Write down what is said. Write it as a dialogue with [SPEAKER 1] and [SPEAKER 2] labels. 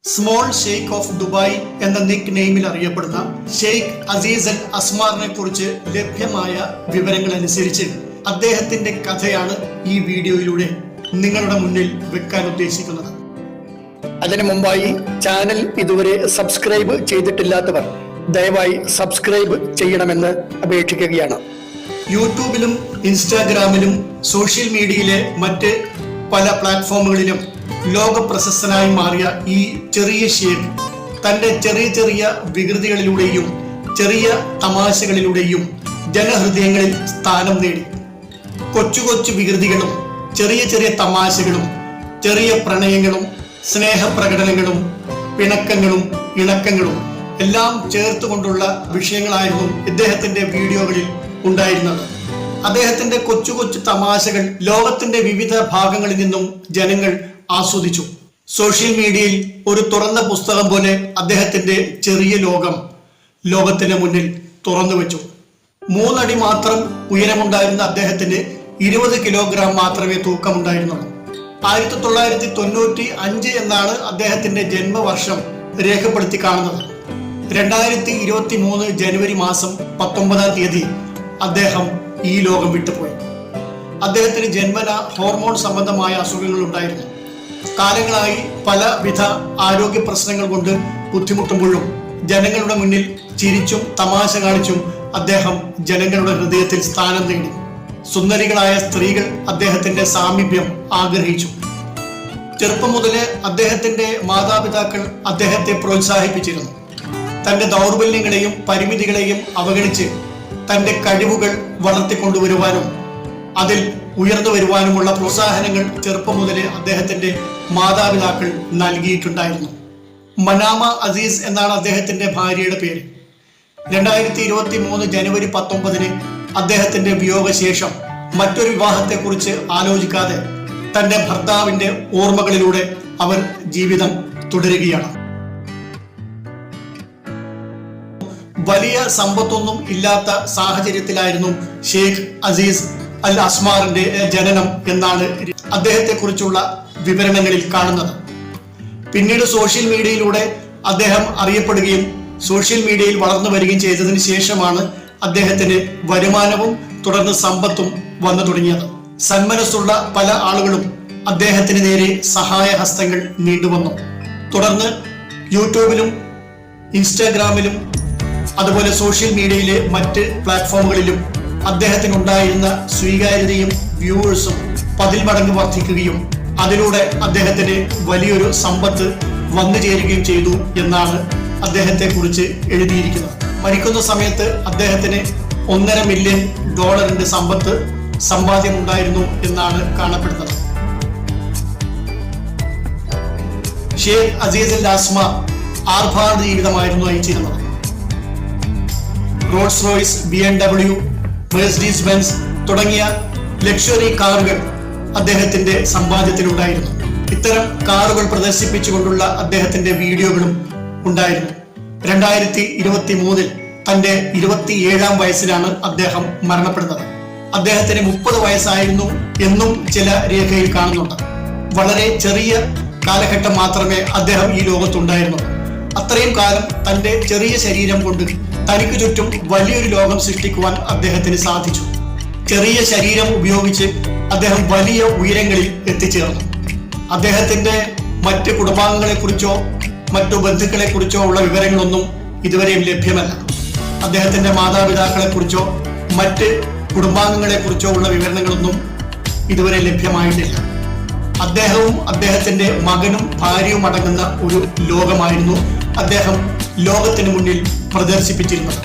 [SPEAKER 1] Small Sheikh of Dubai എന്ന നിക് നെയിമിൽ അറിയപ്പെടുന്ന Sheikh Aziz അൽ അസ്മാറിനെ കുറിച്ച് ലഭ്യമായ വിവരങ്ങൾ അനുസരിച്ച് അദ്ദേഹത്തിന്റെ കഥയാണ് ഈ വീഡിയോയിലൂടെ നിങ്ങളുടെ മുന്നിൽ വെക്കാൻ ഉദ്ദേശിക്കുന്നത്.
[SPEAKER 2] അതിനു മുമ്പായി ചാനൽ ഇതുവരെ സബ്സ്ക്രൈബ് ചെയ്തിട്ടില്ലാത്തവർ ദയവായി സബ്സ്ക്രൈബ് ചെയ്യണമെന്ന് അപേക്ഷിക്കുകയാണ്.
[SPEAKER 1] യൂട്യൂബിലും ഇൻസ്റ്റാഗ്രാമിലും സോഷ്യൽ മീഡിയയിലെ മറ്റ് പല പ്ലാറ്റ്ഫോമുകളിലും ലോക പ്രശസ്തനായി മാറിയ ഈ ചെറിയ ഷെയ്ഖ് തന്റെ ചെറിയ ചെറിയ വികൃതികളിലൂടെയും ചെറിയ തമാശകളിലൂടെയും ജനഹൃദയങ്ങളിൽ സ്ഥാനം നേടി. കൊച്ചു കൊച്ചു വികൃതികളും ചെറിയ ചെറിയ തമാശകളും ചെറിയ പ്രണയങ്ങളും സ്നേഹപ്രകടനങ്ങളും പിണക്കങ്ങളും ഇണക്കങ്ങളും എല്ലാം ചേർത്തുകൊണ്ടുള്ള വിഷയങ്ങളായിരുന്നു ഇദ്ദേഹത്തിന്റെ വീഡിയോകളിൽ ഉണ്ടായിരുന്നത്. അദ്ദേഹത്തിന്റെ കൊച്ചു കൊച്ചു തമാശകൾ ലോകത്തിന്റെ വിവിധ ഭാഗങ്ങളിൽ നിന്നും ജനങ്ങൾ ആസ്വദിച്ചു. സോഷ്യൽ മീഡിയയിൽ ഒരു തുറന്ന പുസ്തകം പോലെ അദ്ദേഹത്തിന്റെ ചെറിയ ലോകത്തിന് മുന്നിൽ തുറന്നു വെച്ചു. 3 അടി മാത്രം ഉയരമുണ്ടായിരുന്ന അദ്ദേഹത്തിന് 20 കിലോഗ്രാം മാത്രമേ തൂക്കമുണ്ടായിരുന്നുള്ളൂ. 1995 എന്നാണ് അദ്ദേഹത്തിന്റെ ജന്മവർഷം രേഖപ്പെടുത്തി കാണുന്നത്. 2023 ജനുവരി മാസം 19-ാം തീയതി അദ്ദേഹം ഈ ലോകം വിട്ടുപോയി. അദ്ദേഹത്തിന് ജന്മന ഹോർമോൺ സംബന്ധമായ അസുഖങ്ങൾ ഉണ്ടായിരുന്നു. കാലങ്ങളായി പലവിധ ആരോഗ്യ പ്രശ്നങ്ങൾ കൊണ്ട് ബുദ്ധിമുട്ടുമ്പോഴും ജനങ്ങളുടെ മുന്നിൽ ചിരിച്ചും തമാശ കാണിച്ചും അദ്ദേഹം ജനങ്ങളുടെ ഹൃദയത്തിൽ സ്ഥാനം നേടി. സുന്ദരികളായ സ്ത്രീകൾ അദ്ദേഹത്തിന്റെ സാമീപ്യം ആഗ്രഹിച്ചു. ചെറുപ്പം മുതലേ അദ്ദേഹത്തിന്റെ മാതാപിതാക്കൾ അദ്ദേഹത്തെ പ്രോത്സാഹിപ്പിച്ചിരുന്നു. തന്റെ ദൗർബല്യങ്ങളെയും പരിമിതികളെയും അവഗണിച്ച് തന്റെ കഴിവുകൾ വളർത്തിക്കൊണ്ടുവരുവാനും അതിൽ ഉയർന്നു വരുവാനുമുള്ള പ്രോത്സാഹനങ്ങൾ ചെറുപ്പം മുതലേ അദ്ദേഹത്തിന്റെ മാതാപിതാക്കൾ നൽകിയിട്ടുണ്ടായിരുന്നു. മനാമ അസീസ് എന്നാണ് അദ്ദേഹത്തിന്റെ ഭാര്യയുടെ പേര്. 2023 ജനുവരി 19-ന് അദ്ദേഹത്തിന്റെ വിയോഗശേഷം മറ്റൊരു വിവാഹത്തെക്കുറിച്ച് ആലോചിക്കാതെ തന്റെ ഭർത്താവിന്റെ ഓർമ്മകളിലൂടെ അവർ ജീവിതം തുടരുകയാണ്. വലിയ സമ്പത്തൊന്നും ഇല്ലാത്ത സാഹചര്യത്തിലായിരുന്നു ഷെയ്ഖ് അസീസ് അൽ അസ്മാറിന്റെ ജനനം എന്നാണ് അദ്ദേഹത്തെ കുറിച്ചുള്ള വിവരണങ്ങളിൽ കാണുന്നത്. പിന്നീട് സോഷ്യൽ മീഡിയയിലൂടെ അദ്ദേഹം അറിയപ്പെടുകയും സോഷ്യൽ മീഡിയയിൽ വളർന്നു വരികയും ചെയ്തതിന് ശേഷമാണ് അദ്ദേഹത്തിന് വരുമാനവും തുടർന്ന് സമ്പത്തും വന്നു തുടങ്ങിയത്. സന്മനസ്സുള്ള പല ആളുകളും അദ്ദേഹത്തിന് നേരെ സഹായഹസ്തങ്ങൾ നീണ്ടുവന്നു. തുടർന്ന് യൂട്യൂബിലും ഇൻസ്റ്റാഗ്രാമിലും അതുപോലെ സോഷ്യൽ മീഡിയയിലെ മറ്റ് പ്ലാറ്റ്ഫോമുകളിലും അദ്ദേഹത്തിനുണ്ടായിരുന്ന സ്വീകാര്യതയും വ്യൂവേഴ്സും 10 മടങ്ങ് വർദ്ധിക്കുകയും അതിലൂടെ അദ്ദേഹത്തിന് വലിയൊരു സമ്പത്ത് വന്നു ചേരുകയും ചെയ്തു എന്നാണ് അദ്ദേഹത്തെ കുറിച്ച് എഴുതിയിരിക്കുന്നത്. മരിക്കുന്ന സമയത്ത് അദ്ദേഹത്തിന് $1.5 മില്യൺ സമ്പാദ്യം ഉണ്ടായിരുന്നു എന്നാണ് കാണപ്പെടുന്നത്. ഷെയ്ഖ് അസീസ് അൽ അസ്മാർ ആർഭാട ജീവിതമായിരുന്നു നയിച്ചിരുന്നത്. Rolls Royce, BMW, Mercedes Benz തുടങ്ങിയ ലക്ഷറി കാറുകൾ അദ്ദേഹത്തിന്റെ സമ്പാദ്യത്തിലുണ്ടായിരുന്നു. ഇത്തരം കാറുകൾ പ്രദർശിപ്പിച്ചുകൊണ്ടുള്ള അദ്ദേഹത്തിന്റെ വീഡിയോകളും ഉണ്ടായിരുന്നു. 2023 തന്റെ 27-ാം വയസ്സിലാണ് അദ്ദേഹം മരണപ്പെടുന്നത്. അദ്ദേഹത്തിന് 30 വയസ്സായിരുന്നു എന്നും ചില രേഖയിൽ കാണുന്നുണ്ട്. വളരെ ചെറിയ കാലഘട്ടം മാത്രമേ അദ്ദേഹം ഈ ലോകത്തുണ്ടായിരുന്നുള്ളൂ. അത്രയും കാലം തന്റെ ചെറിയ ശരീരം കൊണ്ട് തനിക്ക് ചുറ്റും വലിയൊരു ലോകം സൃഷ്ടിക്കുവാൻ അദ്ദേഹത്തിന് സാധിച്ചു. ചെറിയ ശരീരം ഉപയോഗിച്ച് അദ്ദേഹം വലിയ ഉയരങ്ങളിൽ എത്തിച്ചേർന്നു. അദ്ദേഹത്തിന്റെ മറ്റ് കുടുംബാംഗങ്ങളെ കുറിച്ചോ മറ്റു ബന്ധുക്കളെ കുറിച്ചോ ഉള്ള വിവരങ്ങളൊന്നും ഇതുവരെയും ലഭ്യമല്ല. അദ്ദേഹത്തിന്റെ മാതാപിതാക്കളെ കുറിച്ചോ മറ്റ് കുടുംബാംഗങ്ങളെ കുറിച്ചോ ഉള്ള വിവരണങ്ങളൊന്നും ഇതുവരെ ലഭ്യമായിട്ടില്ല. അദ്ദേഹവും അദ്ദേഹത്തിന്റെ മകനും ഭാര്യയും അടങ്ങുന്ന ഒരു ലോകമായിരുന്നു അദ്ദേഹം ലോകത്തിന് മുന്നിൽ പ്രദർശിപ്പിച്ചിരുന്നത്.